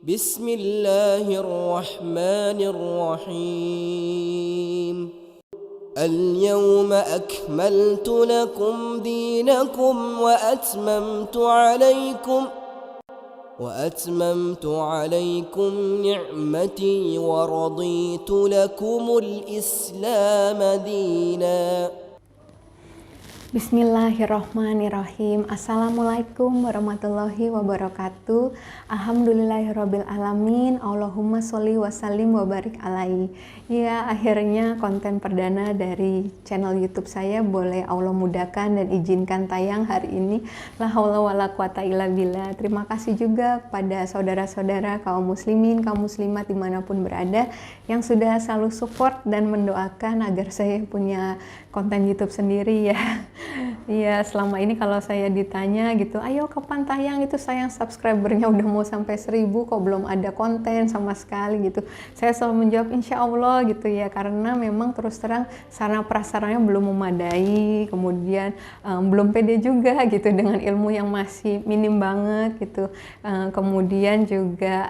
بسم الله الرحمن الرحيم اليوم أكملت لكم دينكم وأتممت عليكم نعمتي ورضيت لكم الإسلام دينا. Bismillahirrahmanirrahim. Assalamualaikum warahmatullahi wabarakatuh. Alhamdulillahirabbil alamin. Allahumma sholli wa sallim wa barik alaihi. Ya, akhirnya konten perdana dari channel YouTube saya boleh Allah mudahkan dan izinkan tayang hari ini. La haula wala quwata illa billah. Terima kasih juga pada saudara-saudara kaum muslimin, kaum muslimat dimanapun berada yang sudah selalu support dan mendoakan agar saya punya konten YouTube sendiri ya. Iya, selama ini kalau saya ditanya gitu, ayo kapan tayang, itu sayang subscribernya udah mau sampai 1000 kok belum ada konten sama sekali gitu. Saya selalu menjawab insya Allah gitu ya, karena memang terus terang sarana prasarannya belum memadai, kemudian belum pede juga gitu dengan ilmu yang masih minim banget gitu. Kemudian juga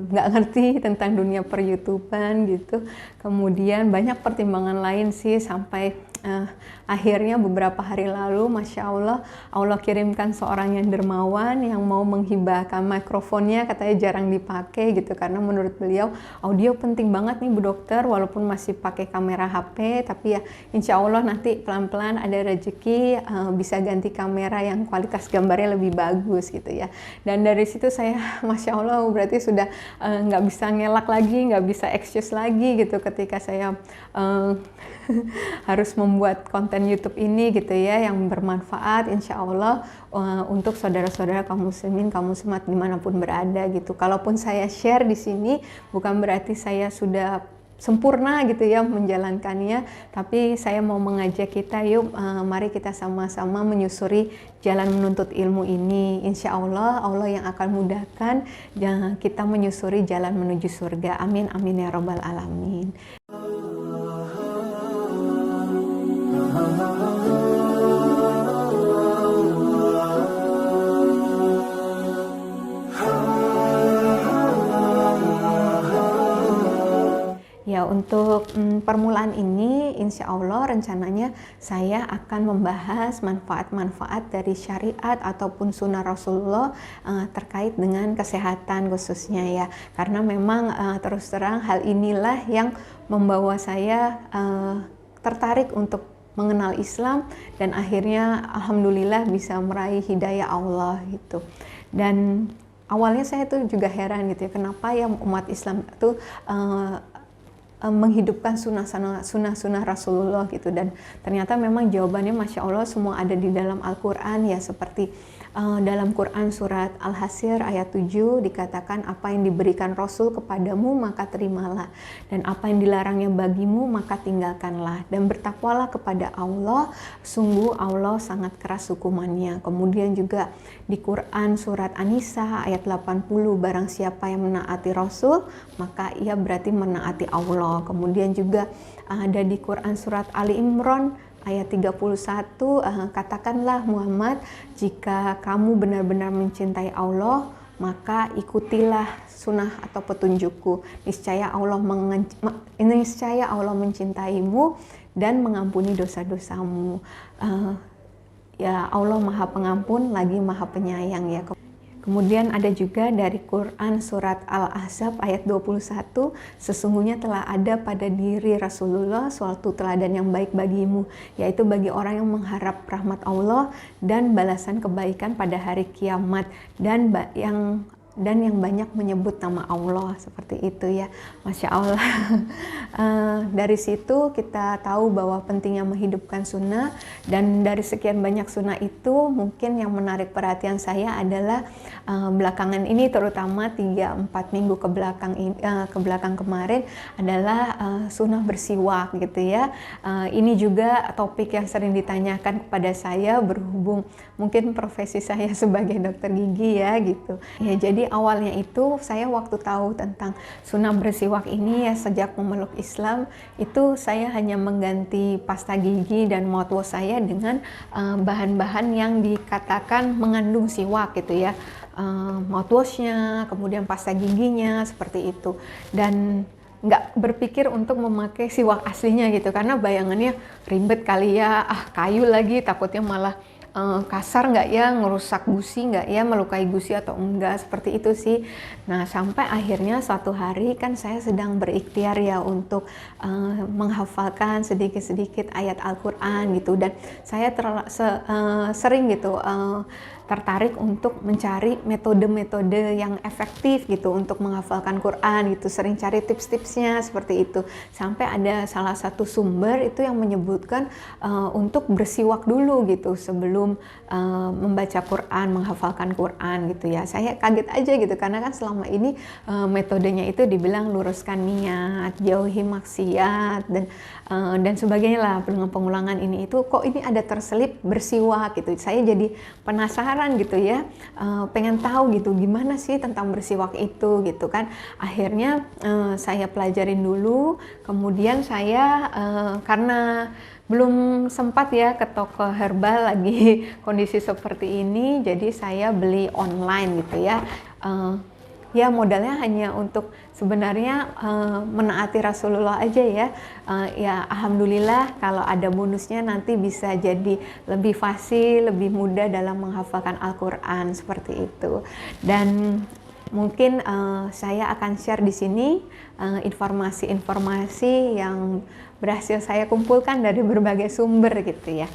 nggak ngerti tentang dunia per-YouTubean gitu. Kemudian banyak pertimbangan lain sih sampai akhirnya beberapa hari lalu, Masya Allah, Allah kirimkan seorang yang dermawan yang mau menghibahkan mikrofonnya, katanya jarang dipakai gitu, karena menurut beliau audio penting banget nih Bu Dokter, walaupun masih pakai kamera HP, tapi ya insya Allah nanti pelan-pelan ada rezeki bisa ganti kamera yang kualitas gambarnya lebih bagus gitu ya. Dan dari situ saya Masya Allah berarti sudah nggak bisa ngelak lagi, nggak bisa excuse lagi gitu ketika saya harus membuat konten YouTube ini gitu ya, yang bermanfaat insya Allah untuk saudara-saudara kaum muslimin, kaum muslimat dimanapun berada gitu. Kalaupun saya share di sini bukan berarti saya sudah sempurna gitu ya menjalankannya, tapi saya mau mengajak kita, yuk mari kita sama-sama menyusuri jalan menuntut ilmu ini. Insya Allah, Allah yang akan mudahkan kita menyusuri jalan menuju surga. Amin, amin ya robbal alamin. Ya, untuk permulaan ini insya Allah rencananya saya akan membahas manfaat-manfaat dari syariat ataupun sunnah Rasulullah terkait dengan kesehatan khususnya ya, karena memang terus terang hal inilah yang membawa saya tertarik untuk mengenal Islam dan akhirnya alhamdulillah bisa meraih hidayah Allah gitu. Dan awalnya saya tuh juga heran gitu ya, kenapa ya umat Islam itu menghidupkan sunnah Rasulullah gitu. Dan ternyata memang jawabannya Masya Allah semua ada di dalam Al-Quran ya, seperti dalam Quran surat Al-Hasyr ayat 7 dikatakan, apa yang diberikan Rasul kepadamu maka terimalah, dan apa yang dilarangnya bagimu maka tinggalkanlah, dan bertakwalah kepada Allah, sungguh Allah sangat keras hukumannya. Kemudian juga di Quran surat An-Nisa ayat 80, barang siapa yang menaati Rasul maka ia berarti menaati Allah. Kemudian juga ada di Quran surat Ali Imran ayat 31, katakanlah Muhammad, jika kamu benar-benar mencintai Allah maka ikutilah sunnah atau petunjukku, niscaya Allah mencintaimu dan mengampuni dosa-dosamu. Ya, Allah Maha Pengampun lagi Maha Penyayang ya. Kemudian ada juga dari Quran surat Al-Ahzab ayat 21, sesungguhnya telah ada pada diri Rasulullah suatu teladan yang baik bagimu, yaitu bagi orang yang mengharap rahmat Allah dan balasan kebaikan pada hari kiamat, dan yang banyak menyebut nama Allah, seperti itu ya. Masya Allah. Dari situ kita tahu bahwa pentingnya menghidupkan sunnah, dan dari sekian banyak sunnah itu mungkin yang menarik perhatian saya adalah belakangan ini, terutama 3-4 minggu ke belakang kemarin adalah sunnah bersiwak gitu ya. Ini juga topik yang sering ditanyakan kepada saya berhubung mungkin profesi saya sebagai dokter gigi ya gitu. Ya, jadi awalnya itu saya waktu tahu tentang sunnah bersiwak ini ya, sejak memeluk Islam itu saya hanya mengganti pasta gigi dan mouthwash saya dengan bahan-bahan yang dikatakan mengandung siwak gitu ya. mouthwashnya, kemudian pasta giginya seperti itu, dan nggak berpikir untuk memakai siwak aslinya gitu, karena bayangannya ribet kali ya, kayu lagi, takutnya malah kasar nggak ya, ngerusak gusi nggak ya, melukai gusi atau enggak, seperti itu sih. Nah, sampai akhirnya suatu hari kan saya sedang berikhtiar ya untuk menghafalkan sedikit-sedikit ayat Al-Quran gitu, dan saya sering gitu tertarik untuk mencari metode-metode yang efektif gitu untuk menghafalkan Quran gitu, sering cari tips-tipsnya seperti itu, sampai ada salah satu sumber itu yang menyebutkan untuk bersiwak dulu gitu sebelum membaca Quran, menghafalkan Quran gitu ya. Saya kaget aja gitu, karena kan selama ini metodenya itu dibilang luruskan niat, jauhi maksiat, dan sebagainya lah, dengan pengulangan ini itu, kok ini ada terselip bersiwak gitu. Saya jadi penasaran gitu ya, pengen tahu gitu gimana sih tentang bersiwak itu gitu kan. Akhirnya saya pelajarin dulu, kemudian saya karena belum sempat ya ke toko herbal lagi kondisi seperti ini, jadi saya beli online gitu ya. Ya modalnya hanya untuk sebenarnya menaati Rasulullah aja ya. Ya alhamdulillah kalau ada bonusnya nanti bisa jadi lebih fasih, lebih mudah dalam menghafalkan Al-Quran seperti itu. Dan mungkin saya akan share di sini informasi-informasi yang berhasil saya kumpulkan dari berbagai sumber gitu ya.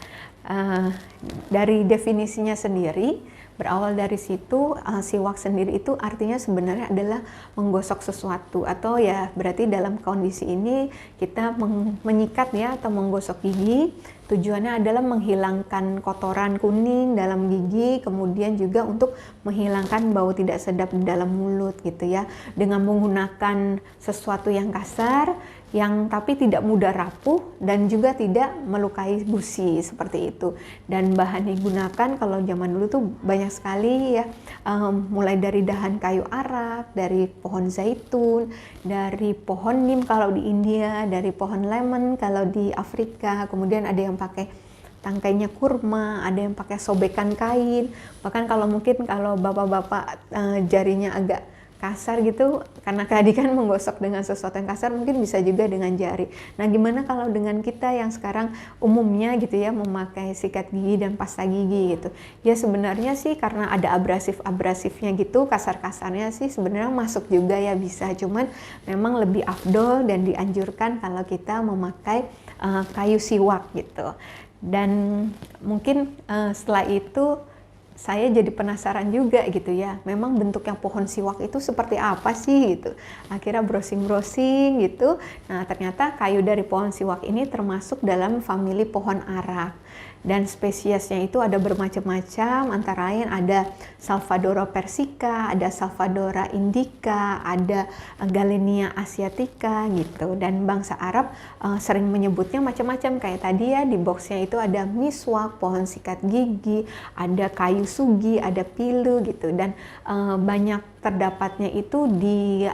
Dari definisinya sendiri, berawal dari situ, siwak sendiri itu artinya sebenarnya adalah menggosok sesuatu, atau ya berarti dalam kondisi ini kita menyikat ya atau menggosok gigi. Tujuannya adalah menghilangkan kotoran kuning dalam gigi, kemudian juga untuk menghilangkan bau tidak sedap di dalam mulut gitu ya, dengan menggunakan sesuatu yang kasar, yang tapi tidak mudah rapuh dan juga tidak melukai gusi seperti itu. Dan bahan yang digunakan kalau zaman dulu tuh banyak sekali ya, mulai dari dahan kayu arak, dari pohon zaitun, dari pohon nim kalau di India, dari pohon lemon kalau di Afrika, kemudian ada yang pakai tangkainya kurma, ada yang pakai sobekan kain, bahkan kalau mungkin kalau bapak-bapak jarinya agak kasar gitu, karena tadi kan menggosok dengan sesuatu yang kasar, mungkin bisa juga dengan jari. Nah gimana kalau dengan kita yang sekarang umumnya gitu ya memakai sikat gigi dan pasta gigi gitu ya, sebenarnya sih karena ada abrasifnya gitu, kasar-kasarnya sih sebenarnya masuk juga ya, bisa, cuman memang lebih afdol dan dianjurkan kalau kita memakai kayu siwak gitu. Dan mungkin setelah itu saya jadi penasaran juga gitu ya, memang bentuknya pohon siwak itu seperti apa sih gitu. Akhirnya browsing gitu, nah ternyata kayu dari pohon siwak ini termasuk dalam famili pohon arak. Dan spesiesnya itu ada bermacam-macam, antara lain ada Salvadora persica, ada Salvadora indica, ada Galenia asiatica gitu. Dan bangsa Arab sering menyebutnya macam-macam, kayak tadi ya di boxnya itu ada miswak, pohon sikat gigi, ada kayu sugi, ada pilu gitu. Dan banyak terdapatnya itu di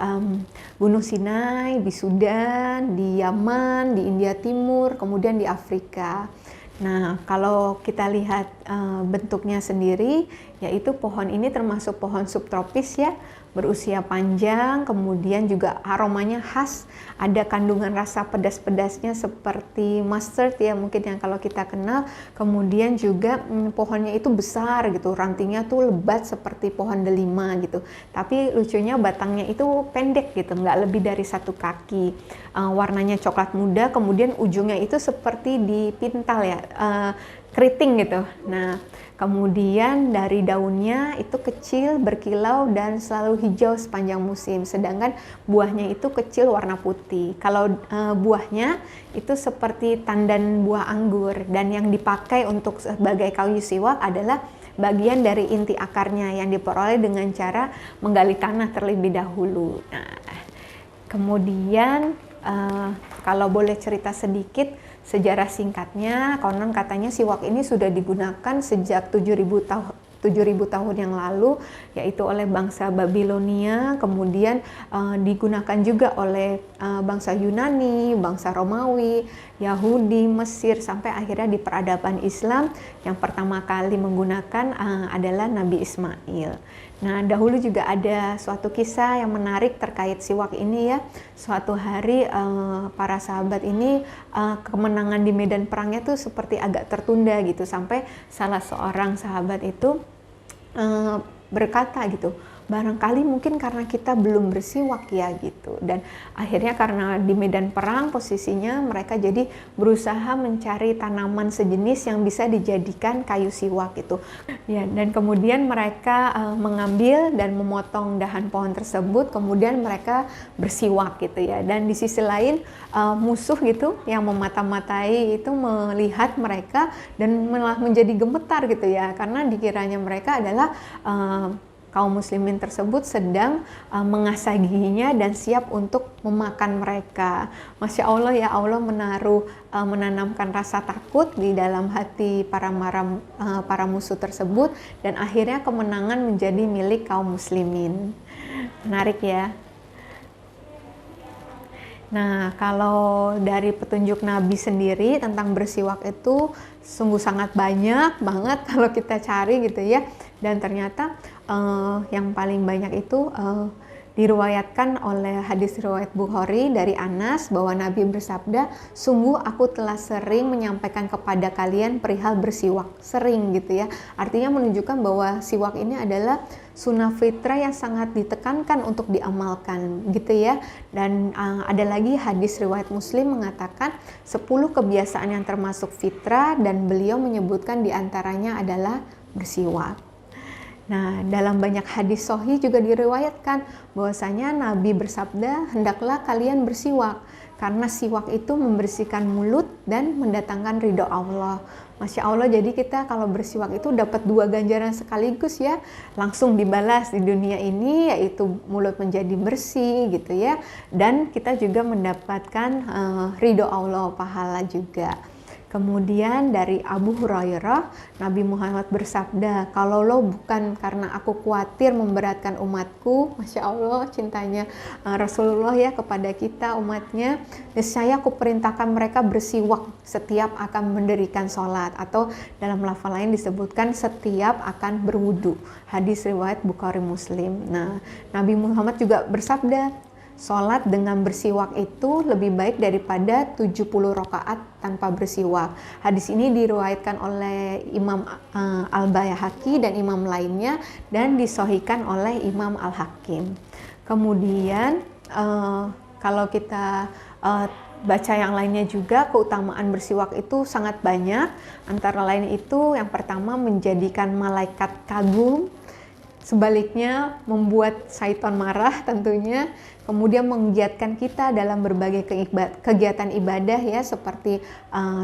Gunung Sinai, di Sudan, di Yaman, di India Timur, kemudian di Afrika. Nah, kalau kita lihat bentuknya sendiri, yaitu pohon ini termasuk pohon subtropis ya, berusia panjang, kemudian juga aromanya khas, ada kandungan rasa pedas-pedasnya seperti mustard ya mungkin yang kalau kita kenal, kemudian juga pohonnya itu besar gitu, rantingnya tuh lebat seperti pohon delima gitu, tapi lucunya batangnya itu pendek gitu, nggak lebih dari 1 kaki, warnanya coklat muda, kemudian ujungnya itu seperti dipintal ya, keriting gitu. Nah, kemudian dari daunnya itu kecil, berkilau, dan selalu hijau sepanjang musim. Sedangkan buahnya itu kecil warna putih. Kalau buahnya itu seperti tandan buah anggur. Dan yang dipakai untuk sebagai kayu siwak adalah bagian dari inti akarnya yang diperoleh dengan cara menggali tanah terlebih dahulu. Nah, kemudian kalau boleh cerita sedikit, sejarah singkatnya, konon katanya siwak ini sudah digunakan sejak 7.000 tahun yang lalu, yaitu oleh bangsa Babilonia, kemudian digunakan juga oleh bangsa Yunani, bangsa Romawi, Yahudi, Mesir, sampai akhirnya di peradaban Islam yang pertama kali menggunakan adalah Nabi Ismail. Nah, dahulu juga ada suatu kisah yang menarik terkait siwak ini ya. Suatu hari para sahabat ini kemenangan di medan perangnya tuh seperti agak tertunda gitu, sampai salah seorang sahabat itu berkata gitu, barangkali mungkin karena kita belum bersiwak ya gitu. Dan akhirnya karena di medan perang posisinya, mereka jadi berusaha mencari tanaman sejenis yang bisa dijadikan kayu siwak gitu ya. Dan kemudian mereka mengambil dan memotong dahan pohon tersebut, kemudian mereka bersiwak gitu ya. Dan di sisi lain musuh gitu yang memata-matai itu melihat mereka dan malah menjadi gemetar gitu ya, karena dikiranya mereka adalah kaum muslimin tersebut sedang mengasah giginya dan siap untuk memakan mereka. Masya Allah ya, Allah menanamkan rasa takut di dalam hati para musuh tersebut, dan akhirnya kemenangan menjadi milik kaum muslimin. Menarik ya. Nah, kalau dari petunjuk Nabi sendiri tentang bersiwak itu sungguh sangat banyak banget kalau kita cari gitu ya. Dan ternyata yang paling banyak itu diriwayatkan oleh hadis riwayat Bukhari dari Anas bahwa Nabi bersabda, sungguh aku telah sering menyampaikan kepada kalian perihal bersiwak. Sering gitu ya. Artinya menunjukkan bahwa siwak ini adalah sunnah fitrah yang sangat ditekankan untuk diamalkan gitu ya. Dan ada lagi hadis riwayat Muslim mengatakan 10 kebiasaan yang termasuk fitrah, dan beliau menyebutkan diantaranya adalah bersiwak. Nah, dalam banyak hadis sahih juga diriwayatkan bahwasanya Nabi bersabda, hendaklah kalian bersiwak karena siwak itu membersihkan mulut dan mendatangkan ridho Allah. Masya Allah, jadi kita kalau bersiwak itu dapat 2 ganjaran sekaligus ya, langsung dibalas di dunia ini, yaitu mulut menjadi bersih gitu ya, dan kita juga mendapatkan ridho Allah, pahala juga. Kemudian dari Abu Hurairah, Nabi Muhammad bersabda, kalau lo bukan karena aku khawatir memberatkan umatku, Masya Allah cintanya Rasulullah ya kepada kita umatnya, niscaya aku perintahkan mereka bersiwak setiap akan mendirikan sholat, atau dalam lafal lain disebutkan setiap akan berwudu. Hadis riwayat Bukhari Muslim. Nah, Nabi Muhammad juga bersabda, sholat dengan bersiwak itu lebih baik daripada 70 rakaat tanpa bersiwak. Hadis ini diriwayatkan oleh Imam Al-Baihaqi dan imam lainnya, dan disahihkan oleh Imam Al-Hakim. Kemudian kalau kita baca yang lainnya juga, keutamaan bersiwak itu sangat banyak. Antara lain itu yang pertama menjadikan malaikat kagum, sebaliknya membuat syaitan marah tentunya. Kemudian menggiatkan kita dalam berbagai kegiatan ibadah ya, seperti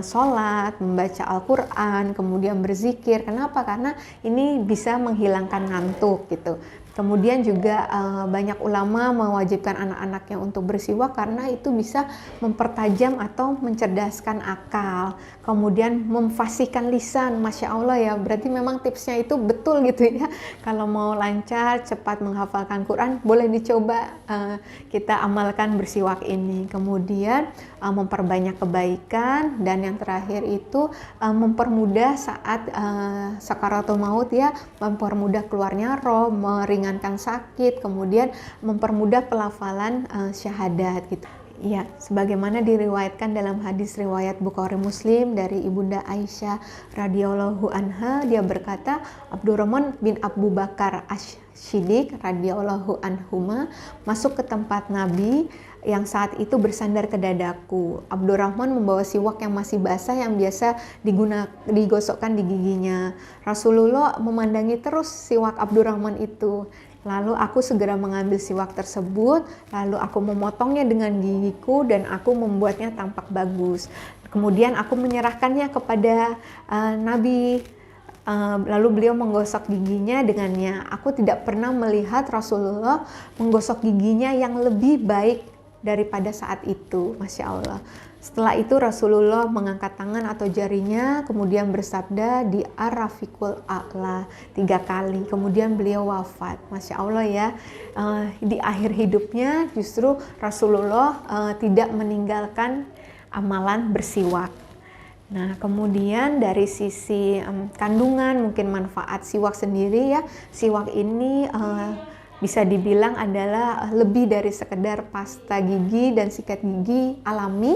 sholat, membaca Al-Quran, kemudian berzikir. Kenapa? Karena ini bisa menghilangkan ngantuk gitu. Kemudian juga banyak ulama mewajibkan anak-anaknya untuk bersiwak karena itu bisa mempertajam atau mencerdaskan akal. Kemudian memfasihkan lisan, Masya Allah ya, berarti memang tipsnya itu betul gitu ya. Kalau mau lancar, cepat menghafalkan Quran, boleh dicoba kita amalkan bersiwak ini. Kemudian memperbanyak kebaikan, dan yang terakhir itu mempermudah saat sakaratul maut ya, mempermudah keluarnya roh, meringankan sakit, kemudian mempermudah pelafalan syahadat gitu. Ya, sebagaimana diriwayatkan dalam hadis riwayat Bukhari Muslim dari Ibunda Aisyah radhiyallahu anha, dia berkata, Abdurrahman bin Abu Bakar Asy-Siddiq radhiyallahu anhuma masuk ke tempat Nabi yang saat itu bersandar ke dadaku. Abdurrahman membawa siwak yang masih basah yang biasa digosokkan di giginya. Rasulullah memandangi terus siwak Abdurrahman itu. Lalu aku segera mengambil siwak tersebut, lalu aku memotongnya dengan gigiku dan aku membuatnya tampak bagus. Kemudian aku menyerahkannya kepada Nabi, lalu beliau menggosok giginya dengannya. Aku tidak pernah melihat Rasulullah menggosok giginya yang lebih baik daripada saat itu, Masya Allah. Setelah itu Rasulullah mengangkat tangan atau jarinya, kemudian bersabda di Ar-Rafiqul A'la 3 kali, kemudian beliau wafat. Masya Allah ya, di akhir hidupnya justru Rasulullah tidak meninggalkan amalan bersiwak. Nah, kemudian dari sisi kandungan, mungkin manfaat siwak sendiri ya, siwak ini bisa dibilang adalah lebih dari sekedar pasta gigi dan sikat gigi alami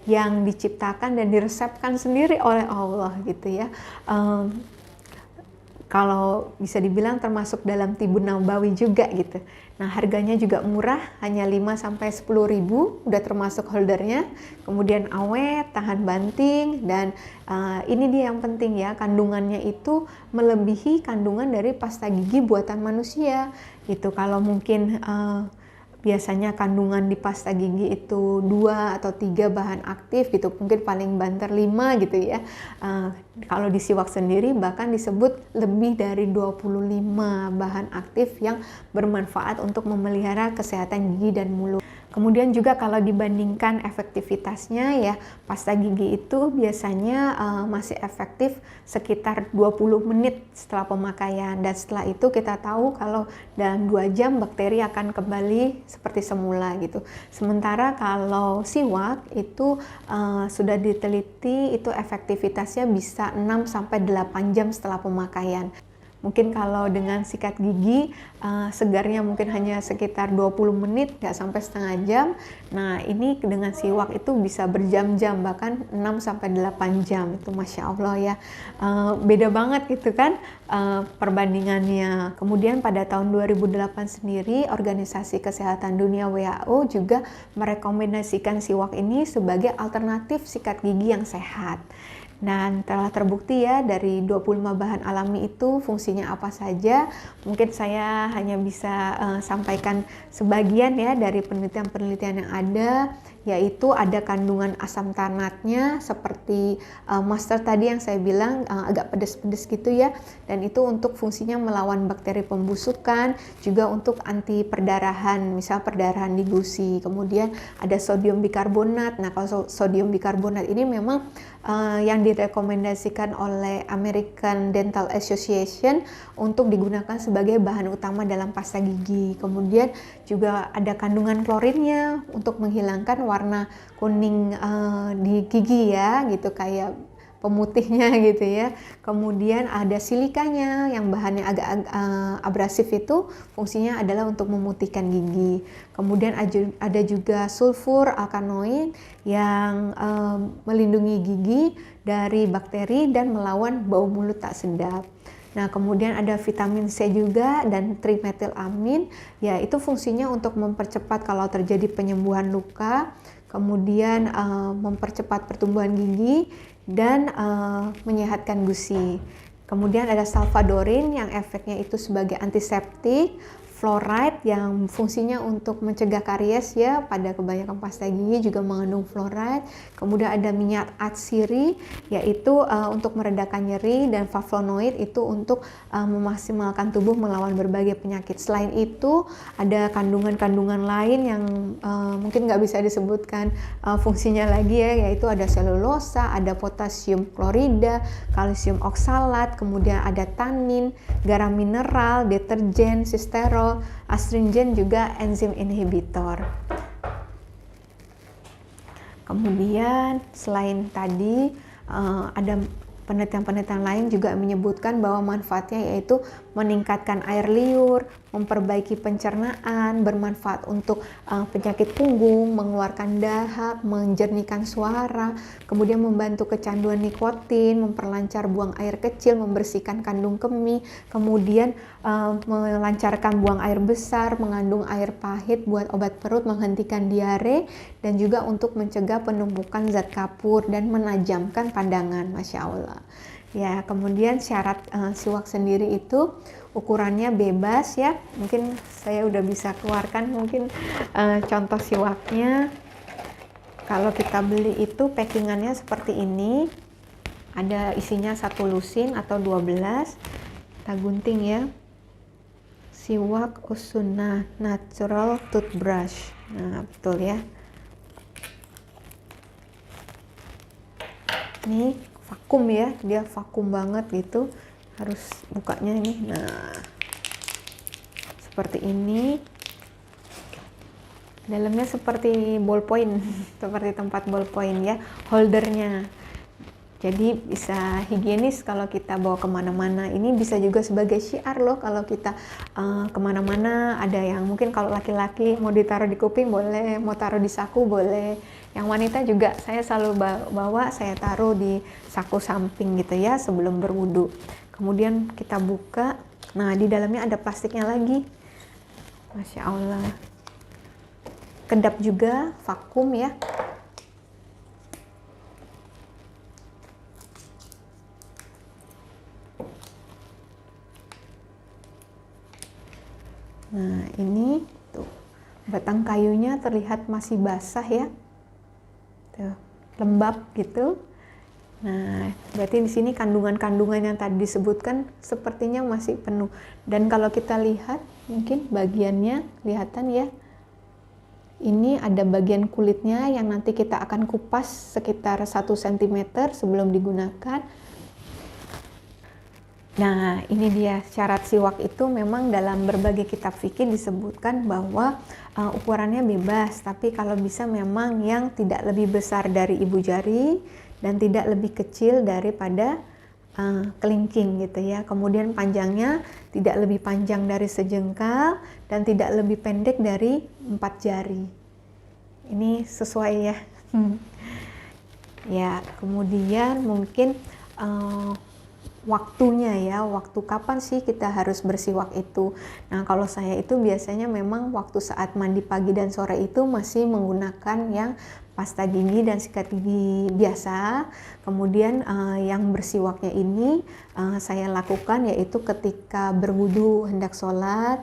yang diciptakan dan diresepkan sendiri oleh Allah gitu ya. Kalau bisa dibilang termasuk dalam Tibun Nabawi juga gitu. Nah, harganya juga murah, hanya 5-10 ribu, udah termasuk holdernya. Kemudian awet, tahan banting, dan ini dia yang penting ya, kandungannya itu melebihi kandungan dari pasta gigi buatan manusia. Gitu. Kalau mungkin biasanya kandungan di pasta gigi itu 2 atau 3 bahan aktif gitu, mungkin paling banter 5 gitu ya. Kalau di siwak sendiri bahkan disebut lebih dari 25 bahan aktif yang bermanfaat untuk memelihara kesehatan gigi dan mulut. Kemudian juga kalau dibandingkan efektivitasnya ya, pasta gigi itu biasanya masih efektif sekitar 20 menit setelah pemakaian, dan setelah itu kita tahu kalau dalam 2 jam bakteri akan kembali seperti semula gitu. Sementara kalau siwak itu sudah diteliti itu efektivitasnya bisa 6-8 jam setelah pemakaian. Mungkin kalau dengan sikat gigi segarnya mungkin hanya sekitar 20 menit, nggak sampai setengah jam. Nah, ini dengan siwak itu bisa berjam-jam, bahkan 6-8 jam. Itu Masya Allah ya. Beda banget gitu kan perbandingannya. Kemudian pada tahun 2008 sendiri, Organisasi Kesehatan Dunia WHO juga merekomendasikan siwak ini sebagai alternatif sikat gigi yang sehat. Dan telah terbukti ya dari 25 bahan alami itu fungsinya apa saja. Mungkin saya hanya bisa sampaikan sebagian ya dari penelitian-penelitian yang ada, yaitu ada kandungan asam tanatnya seperti master tadi yang saya bilang agak pedas-pedas gitu ya, dan itu untuk fungsinya melawan bakteri pembusukan, juga untuk anti perdarahan, misal perdarahan di gusi. Kemudian ada sodium bikarbonat. Nah, kalau sodium bikarbonat ini memang yang direkomendasikan oleh American Dental Association untuk digunakan sebagai bahan utama dalam pasta gigi. Kemudian juga ada kandungan klorinnya untuk menghilangkan warna kuning di gigi ya, gitu kayak pemutihnya gitu ya. Kemudian ada silikanya yang bahannya agak abrasif, itu fungsinya adalah untuk memutihkan gigi. Kemudian ada juga sulfur alkaloid yang melindungi gigi dari bakteri dan melawan bau mulut tak sedap. Nah, kemudian ada vitamin C juga dan trimetilamin, ya itu fungsinya untuk mempercepat kalau terjadi penyembuhan luka, kemudian mempercepat pertumbuhan gigi, dan menyehatkan gusi. Kemudian ada salvadorin yang efeknya itu sebagai antiseptik, fluoride yang fungsinya untuk mencegah karies ya, pada kebanyakan pasta gigi juga mengandung fluoride. Kemudian ada minyak atsiri yaitu untuk meredakan nyeri, dan flavonoid itu untuk memaksimalkan tubuh melawan berbagai penyakit. Selain itu ada kandungan-kandungan lain yang mungkin nggak bisa disebutkan fungsinya lagi ya, yaitu ada selulosa, ada potasium klorida, kalsium oksalat, kemudian ada tanin, garam mineral, deterjen, sisterol, astringen, juga enzim inhibitor. Kemudian selain tadi ada penelitian-penelitian lain juga menyebutkan bahwa manfaatnya yaitu meningkatkan air liur, memperbaiki pencernaan, bermanfaat untuk penyakit punggung, mengeluarkan dahak, menjernihkan suara, kemudian membantu kecanduan nikotin, memperlancar buang air kecil, membersihkan kandung kemih, kemudian melancarkan buang air besar, mengandung air pahit buat obat perut, menghentikan diare, dan juga untuk mencegah penumpukan zat kapur dan menajamkan pandangan. Masya Allah. Ya, kemudian syarat siwak sendiri itu ukurannya bebas ya. Mungkin saya udah bisa keluarkan mungkin contoh siwaknya. Kalau kita beli itu packingannya seperti ini. Ada isinya 1 lusin atau 12. Kita gunting ya. Siwak Usuna Natural Toothbrush. Nah, betul ya. Ini vakum ya, dia vakum banget gitu, harus bukanya ini. Nah, seperti ini, dalamnya seperti ballpoint seperti tempat ballpoint ya, holdernya. Jadi bisa higienis kalau kita bawa kemana-mana. Ini bisa juga sebagai syiar loh kalau kita kemana-mana. Ada yang mungkin kalau laki-laki mau ditaruh di kuping boleh, mau taruh di saku boleh. Yang wanita juga saya selalu bawa, saya taruh di saku samping gitu ya sebelum berwudu. Kemudian kita buka, nah di dalamnya ada plastiknya lagi. Masya Allah. Kedap juga, vakum ya. Nah ini tuh batang kayunya terlihat masih basah ya, tuh, lembab gitu. Nah berarti di sini kandungan-kandungan yang tadi disebutkan sepertinya masih penuh. Dan kalau kita lihat mungkin bagiannya kelihatan ya, ini ada bagian kulitnya yang nanti kita akan kupas sekitar 1 cm sebelum digunakan. Nah, ini dia syarat siwak itu memang dalam berbagai kitab fikih disebutkan bahwa ukurannya bebas, tapi kalau bisa memang yang tidak lebih besar dari ibu jari dan tidak lebih kecil daripada kelingking gitu ya. Kemudian panjangnya tidak lebih panjang dari sejengkal dan tidak lebih pendek dari 4 jari. Ini sesuai ya. Ya, kemudian mungkin waktunya ya, waktu kapan sih kita harus bersiwak itu. Nah kalau saya itu biasanya memang waktu saat mandi pagi dan sore itu masih menggunakan yang pasta gigi dan sikat gigi biasa. Kemudian yang bersiwaknya ini saya lakukan yaitu ketika berwudu hendak sholat,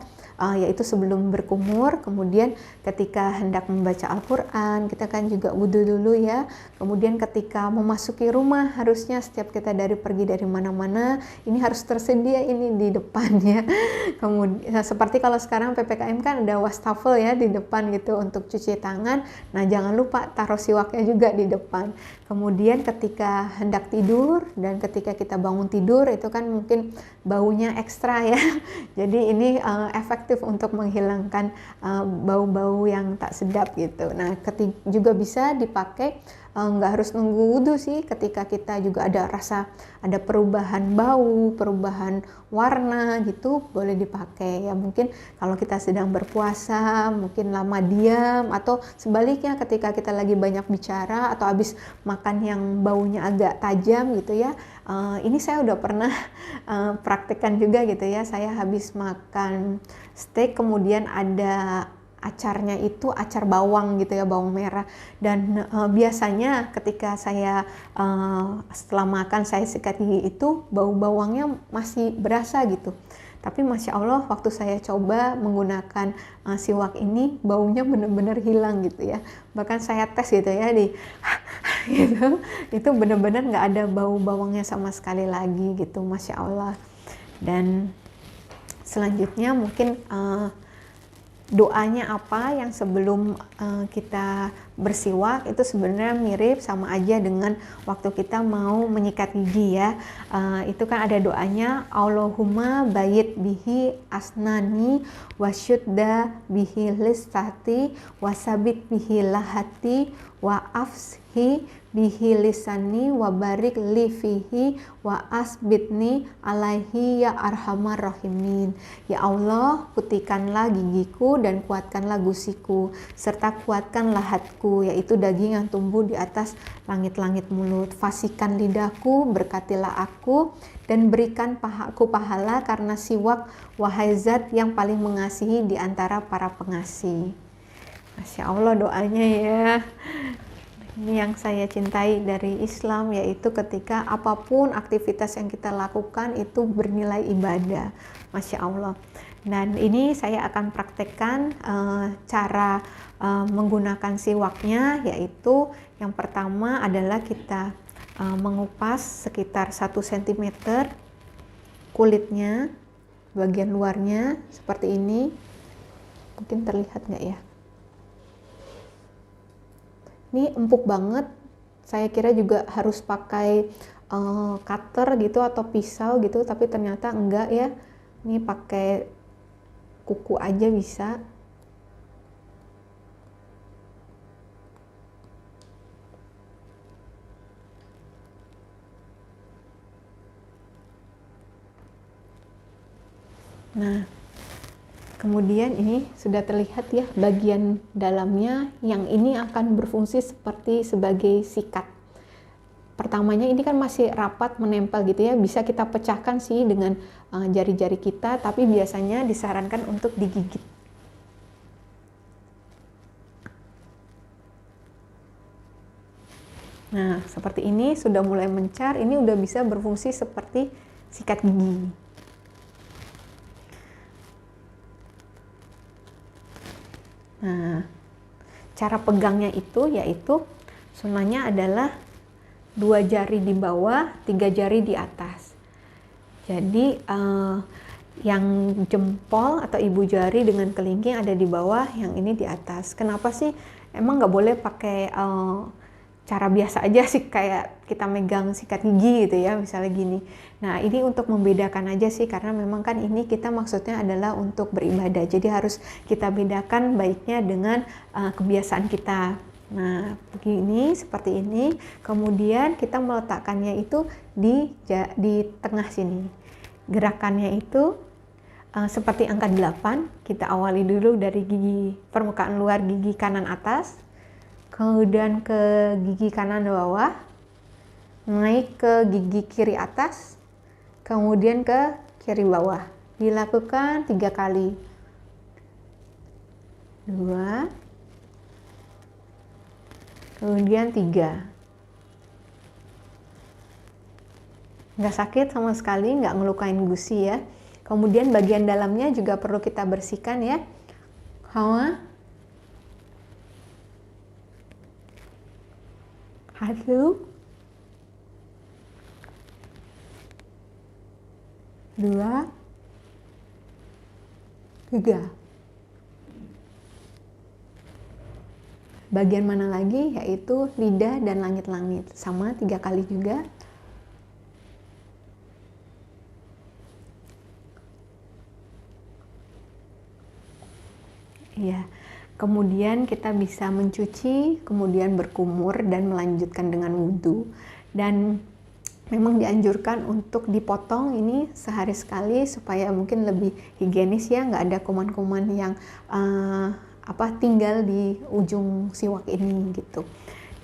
yaitu sebelum berkumur, kemudian ketika hendak membaca Al-Quran, kita kan juga wudhu dulu ya. Kemudian ketika memasuki rumah, harusnya setiap kita pergi dari mana-mana, ini harus tersedia ini di depannya. Kemudian seperti kalau sekarang PPKM kan ada wastafel ya di depan gitu untuk cuci tangan. Nah jangan lupa taruh siwaknya juga di depan. Kemudian ketika hendak tidur dan ketika kita bangun tidur itu kan mungkin baunya ekstra ya. Jadi ini efektif untuk menghilangkan bau-bau yang tak sedap gitu. Nah juga bisa dipakai, nggak harus nunggu wudhu sih, ketika kita juga ada perubahan bau, perubahan warna gitu, boleh dipakai ya. Mungkin kalau kita sedang berpuasa, mungkin lama diam, atau sebaliknya ketika kita lagi banyak bicara atau habis makan yang baunya agak tajam gitu ya. Ini saya udah pernah praktekkan juga gitu ya. Saya habis makan steak, kemudian ada acarnya itu acar bawang gitu ya, bawang merah, dan biasanya ketika saya setelah makan saya sikat gigi itu bau bawangnya masih berasa gitu. Tapi Masya Allah waktu saya coba menggunakan siwak ini baunya benar-benar hilang gitu ya. Bahkan saya tes gitu ya gitu, itu benar-benar nggak ada bau bawangnya sama sekali lagi gitu, Masya Allah. Dan selanjutnya mungkin doanya apa yang sebelum kita bersiwak itu sebenarnya mirip sama aja dengan waktu kita mau menyikat gigi ya. Itu kan ada doanya, Allahumma bayit bihi asnani wasyudda bihi listati wasabit bihi lahati wa afshi bihi lisani wa barik li fihi wa asbitni alaihi ya arhamar rahimin. Ya Allah, putihkanlah gigiku dan kuatkanlah gusiku, serta kuatkan lahatku, yaitu daging yang tumbuh di atas langit-langit mulut. Fasihkan lidahku, berkatilah aku, dan berikan aku pahala karena siwak, wahai zat yang paling mengasihi di antara para pengasih. Masya Allah doanya ya. Ini yang saya cintai dari Islam, yaitu ketika apapun aktivitas yang kita lakukan itu bernilai ibadah. Masya Allah. Dan ini saya akan praktekkan cara menggunakan siwaknya, yaitu yang pertama adalah kita mengupas sekitar 1 cm kulitnya, bagian luarnya seperti ini. Mungkin terlihat nggak ya? Ini empuk banget, saya kira juga harus pakai cutter gitu atau pisau gitu, tapi ternyata enggak ya. Ini pakai kuku aja bisa. Nah, kemudian ini sudah terlihat ya bagian dalamnya, yang ini akan berfungsi seperti sebagai sikat. Pertamanya ini kan masih rapat menempel gitu ya, bisa kita pecahkan sih dengan jari-jari kita, tapi biasanya disarankan untuk digigit. Nah, seperti ini sudah mulai mencar, ini udah bisa berfungsi seperti sikat gigi. Nah, cara pegangnya itu yaitu sunnahnya adalah 2 jari di bawah, 3 jari di atas. Jadi yang jempol atau ibu jari dengan kelingking ada di bawah, yang ini di atas. Kenapa sih? Emang nggak boleh pakai cara biasa aja sih, kayak kita megang sikat gigi gitu ya, misalnya gini. Nah, ini untuk membedakan aja sih, karena memang kan ini kita maksudnya adalah untuk beribadah, jadi harus kita bedakan baiknya dengan kebiasaan kita. Nah, begini, seperti ini. Kemudian kita meletakkannya itu di tengah sini. Gerakannya itu seperti angka 8. Kita awali dulu dari gigi permukaan luar gigi kanan atas, kemudian ke gigi kanan bawah, naik ke gigi kiri atas, kemudian ke kiri bawah. Dilakukan 3 kali. 2, kemudian 3. Nggak sakit sama sekali, nggak ngelukain gusi ya. Kemudian bagian dalamnya juga perlu kita bersihkan ya. Satu, 2, 3. Bagian mana lagi? Yaitu lidah dan langit-langit. Sama 3 kali juga. Ya. Kemudian kita bisa mencuci, kemudian berkumur dan melanjutkan dengan wudhu. Dan memang dianjurkan untuk dipotong ini sehari sekali supaya mungkin lebih higienis ya, nggak ada kuman-kuman yang tinggal di ujung siwak ini gitu.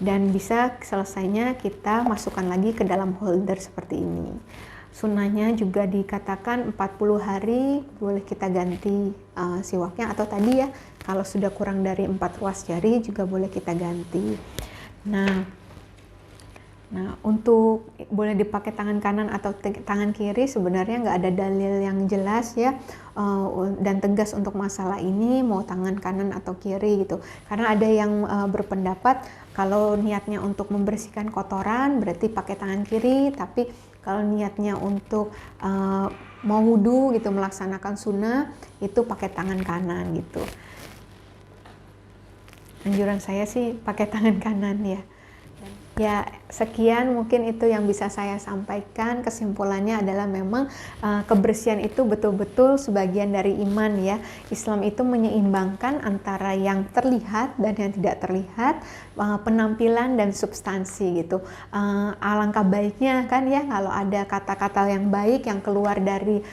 Dan bisa selesainya kita masukkan lagi ke dalam holder seperti ini. Sunnahnya juga dikatakan 40 hari boleh kita ganti siwaknya, atau tadi ya kalau sudah kurang dari 4 ruas jari juga boleh kita ganti. Nah, untuk boleh dipakai tangan kanan atau tangan kiri sebenarnya nggak ada dalil yang jelas ya dan tegas untuk masalah ini mau tangan kanan atau kiri gitu. Karena ada yang berpendapat kalau niatnya untuk membersihkan kotoran berarti pakai tangan kiri, tapi kalau niatnya untuk mau wudhu gitu, melaksanakan sunnah, itu pakai tangan kanan gitu. Anjuran saya sih pakai tangan kanan ya. Ya, sekian mungkin itu yang bisa saya sampaikan. Kesimpulannya adalah memang kebersihan itu betul-betul sebagian dari iman ya. Islam itu menyeimbangkan antara yang terlihat dan yang tidak terlihat, penampilan dan substansi gitu. Alangkah baiknya kan ya kalau ada kata-kata yang baik yang keluar dari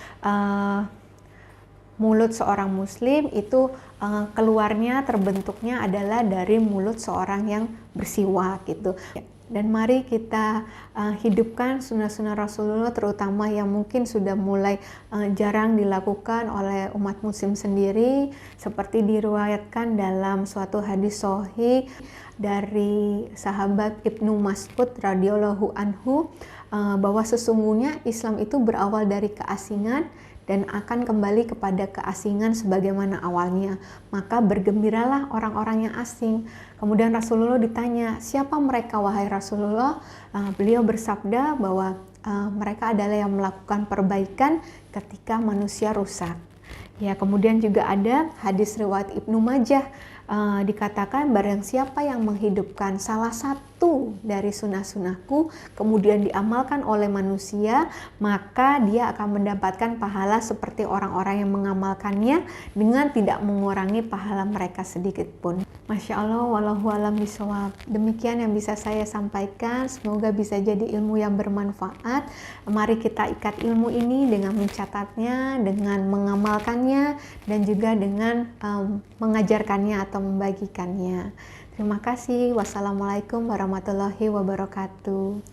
mulut seorang muslim itu keluarnya, terbentuknya adalah dari mulut seorang yang bersiwak gitu. Dan mari kita hidupkan sunnah-sunnah Rasulullah, terutama yang mungkin sudah mulai jarang dilakukan oleh umat muslim sendiri, seperti diriwayatkan dalam suatu hadis sahih dari sahabat Ibnu Mas'ud radhiyallahu anhu bahwa sesungguhnya Islam itu berawal dari keasingan dan akan kembali kepada keasingan sebagaimana awalnya. Maka bergembiralah orang-orang yang asing. Kemudian Rasulullah ditanya, siapa mereka wahai Rasulullah? Beliau bersabda bahwa mereka adalah yang melakukan perbaikan ketika manusia rusak. Ya, kemudian juga ada hadis riwayat Ibnu Majah, dikatakan barang siapa yang menghidupkan salah satu satu dari sunnah-sunnahku kemudian diamalkan oleh manusia, maka dia akan mendapatkan pahala seperti orang-orang yang mengamalkannya dengan tidak mengurangi pahala mereka sedikit pun. Masya Allah, wallahu a'lam bishawab. Demikian yang bisa saya sampaikan, semoga bisa jadi ilmu yang bermanfaat. Mari kita ikat ilmu ini dengan mencatatnya, dengan mengamalkannya, dan juga dengan mengajarkannya atau membagikannya. Terima kasih. Wassalamualaikum warahmatullahi wabarakatuh.